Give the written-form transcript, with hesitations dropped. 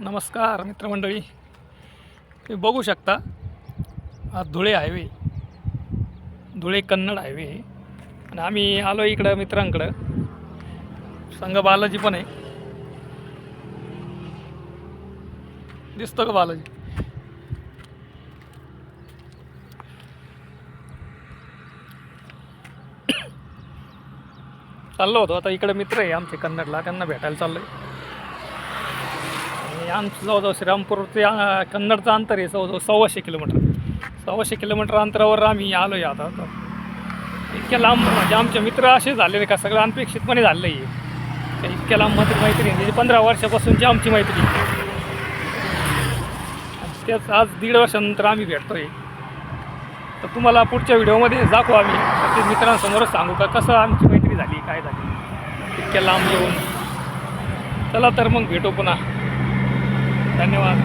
नमस्कार मित्रमंडळी, तुम्ही बघू शकता हा धुळे हायवे, धुळे कन्नड हायवे. आणि आम्ही आलो इकडं मित्रांकडं. संग बालाजी पण आहे. दिसतो का बालाजी? चाललो होतो आता. इकडे मित्र आहे आमचे कन्नडला, त्यांना भेटायला चाललो आहे. आणि आमचं जवळजवळ श्रीरामपूर ते कन्नडचं अंतर आहे जवळजवळ 125 किलोमीटर. 125 किलोमीटर अंतरावर आम्ही आलो आहे आता. इतक्या लांब म्हणजे आमचे मित्र असे झालेले का सगळं अनपेक्षितपणे झालं आहे. इतक्या लांब मैत्री म्हणजे 15 वर्षापासूनची आमची मैत्री. त्याच आज 1.5 वर्षानंतर आम्ही भेटतो आहे. तर तुम्हाला पुढच्या व्हिडिओमध्ये दाखवू आम्ही ते मित्रांसमोरच सांगू का कसं आमची मैत्री झाली, काय झाली इतक्या लांब येऊन. चला तर मग भेटू पुन्हा. धन्यवाद.